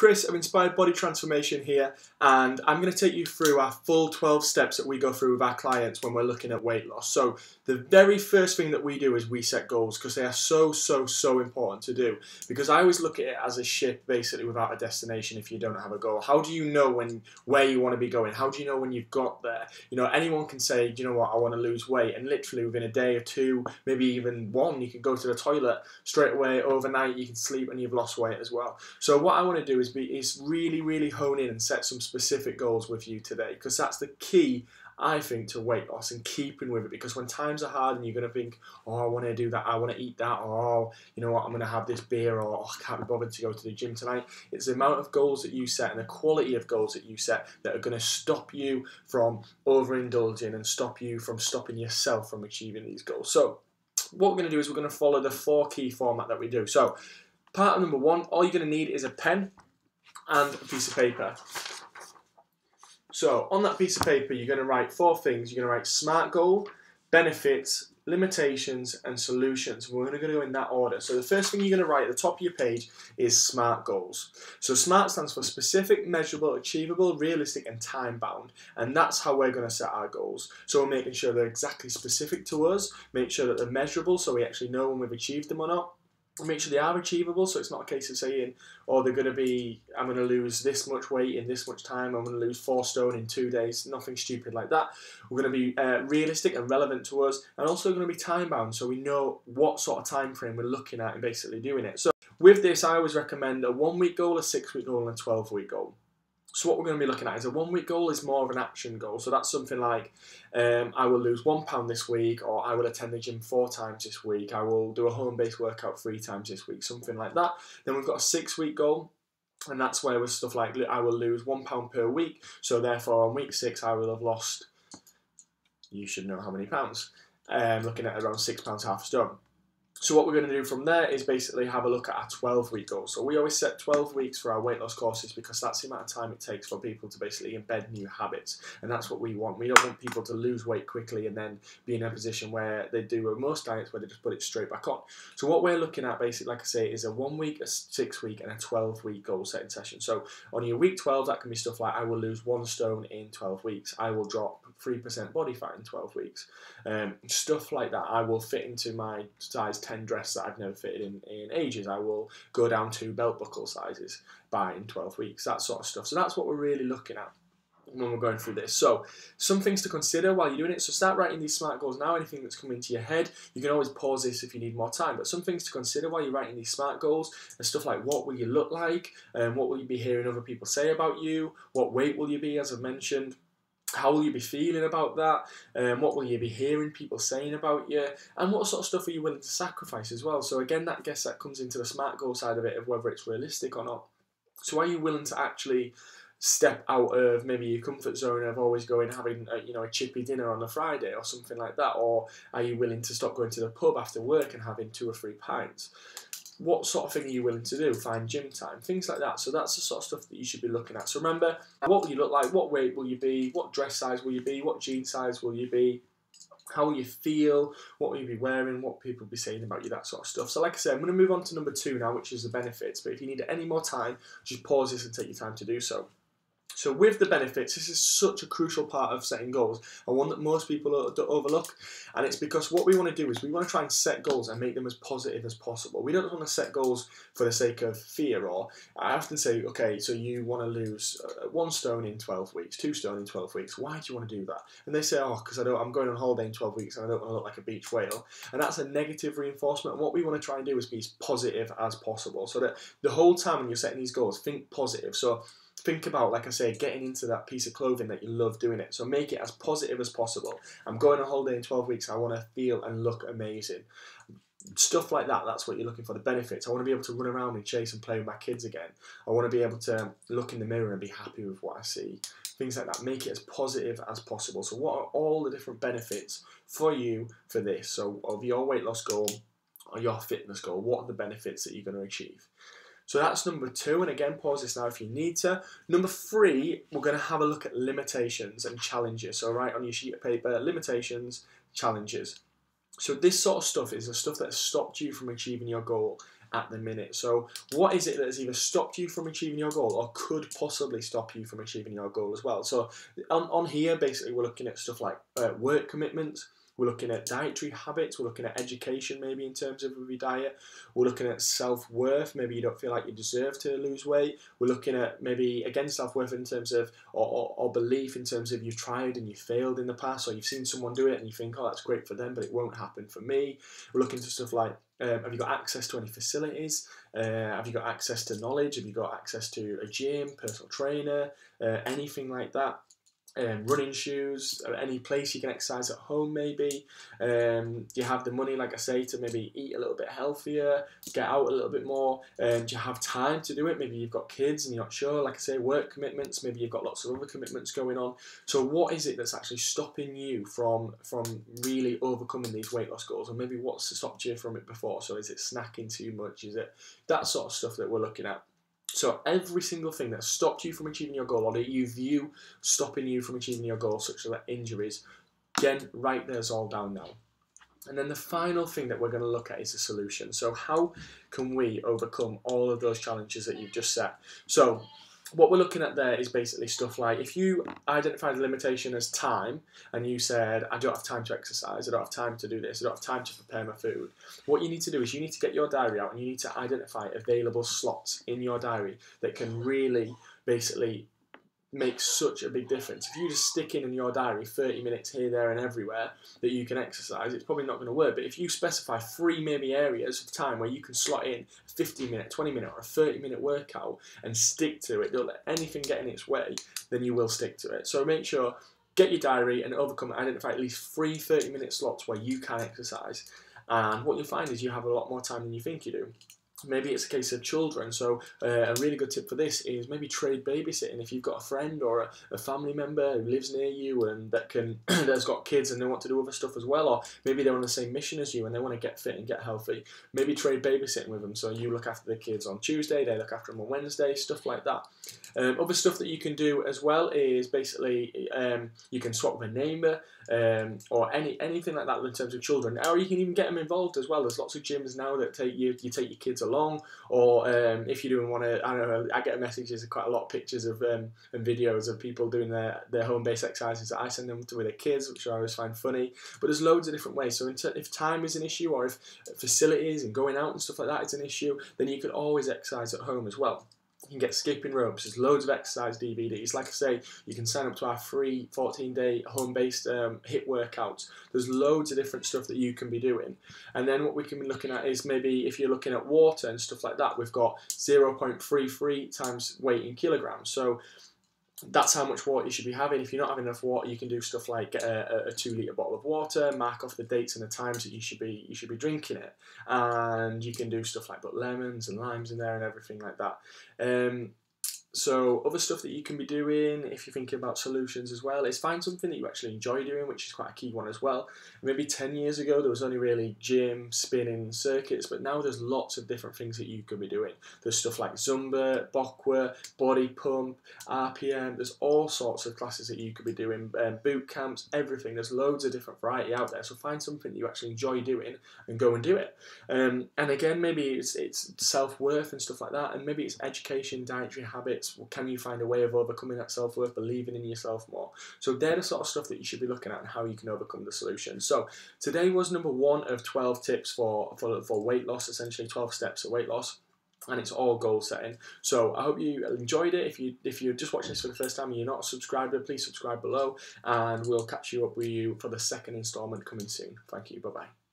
Chris of Inspired Body Transformation here, and I'm going to take you through our full 12 steps that we go through with our clients when we're looking at weight loss. So the very first thing that we do is we set goals, because they are so important to do. Because I always look at it as a ship basically without a destination if you don't have a goal. How do you know where you want to be going? How do you know when you've got there? You know, anyone can say, do you know what, I want to lose weight, and literally within a day or two, maybe even one, you can go to the toilet straight away. Overnight you can sleep and you've lost weight as well. So what I want to do is really hone in and set some specific goals with you today, because that's the key, I think, to weight loss and keeping with it. Because when times are hard and you're going to think, oh, I want to do that, I want to eat that, or oh, you know what, I'm going to have this beer, or oh, I can't be bothered to go to the gym tonight. It's the amount of goals that you set and the quality of goals that you set that are going to stop you from overindulging and stop you from stopping yourself from achieving these goals. So what we're going to do is we're going to follow the 4 key format that we do. So part of number 1, all you're going to need is a pen and a piece of paper. So on that piece of paper, you're going to write 4 things. You're going to write SMART goal, benefits, limitations, and solutions. We're going to go in that order. So the first thing you're going to write at the top of your page is SMART goals. So SMART stands for specific, measurable, achievable, realistic, and time-bound. And that's how we're going to set our goals. So we're making sure they're exactly specific to us, make sure that they're measurable so we actually know when we've achieved them or not. Make sure they are achievable, so it's not a case of saying, oh, they're going to be, I'm going to lose this much weight in this much time, I'm going to lose 4 stone in 2 days, nothing stupid like that. We're going to be realistic and relevant to us, and also going to be time bound, so we know what sort of time frame we're looking at and basically doing it. So with this, I always recommend a 1-week goal, a 6-week goal, and a 12-week goal. So what we're going to be looking at is a 1-week goal is more of an action goal. So that's something like, I will lose £1 this week, or I will attend the gym 4 times this week, I will do a home-based workout 3 times this week, something like that. Then we've got a 6-week goal, and that's where with stuff like, I will lose £1 per week, so therefore on week 6 I will have lost, you should know how many pounds, looking at around £6 half a stone. So what we're going to do from there is basically have a look at our 12-week goal. So we always set 12 weeks for our weight loss courses, because that's the amount of time it takes for people to basically embed new habits. And that's what we want. We don't want people to lose weight quickly and then be in a position where they do with most diets, where they just put it straight back on. So what we're looking at basically, like I say, is a 1-week, a 6-week, and a 12-week goal setting session. So on your week 12, that can be stuff like, I will lose 1 stone in 12 weeks. I will drop 3% body fat in 12 weeks. Stuff like that. I will fit into my size 10 dress that I've never fitted in ages. I will go down 2 belt buckle sizes in 12 weeks, that sort of stuff. So that's what we're really looking at when we're going through this. So some things to consider while you're doing it. So start writing these SMART goals now. Anything that's coming into your head, you can always pause this if you need more time, but some things to consider while you're writing these SMART goals are stuff like, what will you look like, what will you be hearing other people say about you, what weight will you be, as I've mentioned, how will you be feeling about that? What will you be hearing people saying about you? And what sort of stuff are you willing to sacrifice as well? So again, I guess that comes into the SMART goal side of it, of whether it's realistic or not. So are you willing to actually step out of maybe your comfort zone of always going having a chippy dinner on a Friday or something like that? Or are you willing to stop going to the pub after work and having 2 or 3 pints? What sort of thing are you willing to do? Find gym time, things like that. So that's the sort of stuff that you should be looking at. So remember, what will you look like? What weight will you be? What dress size will you be? What jean size will you be? How will you feel? What will you be wearing? What people will be saying about you? That sort of stuff. So like I said, I'm going to move on to number 2 now, which is the benefits. But if you need any more time, just pause this and take your time to do so. So with the benefits, this is such a crucial part of setting goals, and one that most people overlook. And it's because what we want to do is we want to try and set goals and make them as positive as possible. We don't want to set goals for the sake of fear. Or I often say, okay, so you want to lose 1 stone in 12 weeks, 2 stone in 12 weeks. Why do you want to do that? And they say, oh, because I'm going on holiday in 12 weeks and I don't want to look like a beach whale. And that's a negative reinforcement. And what we want to try and do is be as positive as possible. So that the whole time when you're setting these goals, think positive. So think about, like I say, getting into that piece of clothing that you love doing it. So make it as positive as possible. I'm going on holiday in 12 weeks. I want to feel and look amazing. Stuff like that, that's what you're looking for, the benefits. I want to be able to run around and chase and play with my kids again. I want to be able to look in the mirror and be happy with what I see. Things like that. Make it as positive as possible. So what are all the different benefits for you for this? So of your weight loss goal or your fitness goal, what are the benefits that you're going to achieve? So that's number 2, and again, pause this now if you need to. Number 3, we're going to have a look at limitations and challenges. So write on your sheet of paper, limitations, challenges. So this sort of stuff is the stuff that has stopped you from achieving your goal at the minute. So what is it that has either stopped you from achieving your goal or could possibly stop you from achieving your goal as well? So on here, basically, we're looking at stuff like work commitments. We're looking at dietary habits. We're looking at education, maybe in terms of your diet. We're looking at self-worth. Maybe you don't feel like you deserve to lose weight. We're looking at maybe, again, self-worth in terms of, or belief in terms of you've tried and you failed in the past, or you've seen someone do it and you think, oh, that's great for them, but it won't happen for me. We're looking to stuff like, have you got access to any facilities? Have you got access to knowledge? Have you got access to a gym, personal trainer, anything like that? Running shoes, any place you can exercise at home maybe. Do you have the money, like I say, to maybe eat a little bit healthier, get out a little bit more? Do you have time to do it? Maybe you've got kids and you're not sure, like I say, work commitments, maybe you've got lots of other commitments going on. So what is it that's actually stopping you from really overcoming these weight loss goals? And maybe what's stopped you from it before? So is it snacking too much? Is it that sort of stuff that we're looking at? So every single thing that stopped you from achieving your goal, or that you view stopping you from achieving your goal, such as injuries, again, write those all down now. And then the final thing that we're going to look at is the solution. So how can we overcome all of those challenges that you've just set? So what we're looking at there is basically stuff like, if you identified the limitation as time and you said, I don't have time to exercise, I don't have time to do this, I don't have time to prepare my food, what you need to do is you need to get your diary out and you need to identify available slots in your diary that can really basically makes such a big difference. If you just stick in your diary 30 minutes here, there and everywhere that you can exercise, it's probably not going to work. But if you specify 3 maybe areas of time where you can slot in a 15-minute, 20-minute or a 30-minute workout and stick to it, don't let anything get in its way, then you will stick to it. So make sure, get your diary and identify at least 3 30-minute slots where you can exercise. And what you'll find is you have a lot more time than you think you do. Maybe it's a case of children, so a really good tip for this is maybe trade babysitting. If you've got a friend or a family member who lives near you and that's got kids and they want to do other stuff as well, or maybe they're on the same mission as you and they want to get fit and get healthy, maybe trade babysitting with them. So you look after the kids on Tuesday, they look after them on Wednesday, stuff like that. Other stuff that you can do as well is basically you can swap with a neighbour or anything like that in terms of children, or you can even get them involved as well. There's lots of gyms now that you take your kids along, or if you do want to, I don't know, I get messages, quite a lot of pictures of and videos of people doing their home-based exercises that I send them to with their kids, which I always find funny. But there's loads of different ways. So if time is an issue, or if facilities and going out and stuff like that is an issue, then you can always exercise at home as well. You can get skipping ropes. There's loads of exercise DVDs. Like I say, you can sign up to our free 14-day home-based HIIT workouts. There's loads of different stuff that you can be doing. And then what we can be looking at is maybe if you're looking at water and stuff like that, we've got 0.33 times weight in kilograms. So that's how much water you should be having. If you're not having enough water, you can do stuff like get a 2-litre bottle of water, mark off the dates and the times that you should be drinking it, and you can do stuff like put lemons and limes in there and everything like that. So other stuff that you can be doing if you're thinking about solutions as well is find something that you actually enjoy doing, which is quite a key one as well. Maybe 10 years ago there was only really gym, spinning, circuits, but now there's lots of different things that you could be doing. There's stuff like Zumba, Bokwa, body pump, RPM, there's all sorts of classes that you could be doing, boot camps, everything. There's loads of different variety out there, so find something that you actually enjoy doing and go and do it. And again, maybe it's self-worth and stuff like that, and maybe it's education, dietary habits. Can you find a way of overcoming that self-worth, believing in yourself more? So they're the sort of stuff that you should be looking at and how you can overcome the solution. So today was number 1 of 12 tips for weight loss, essentially 12 steps of weight loss. And it's all goal setting. So I hope you enjoyed it. If you're just watching this for the first time and you're not a subscriber, please subscribe below, and we'll catch you up with you for the second installment coming soon. Thank you. Bye bye.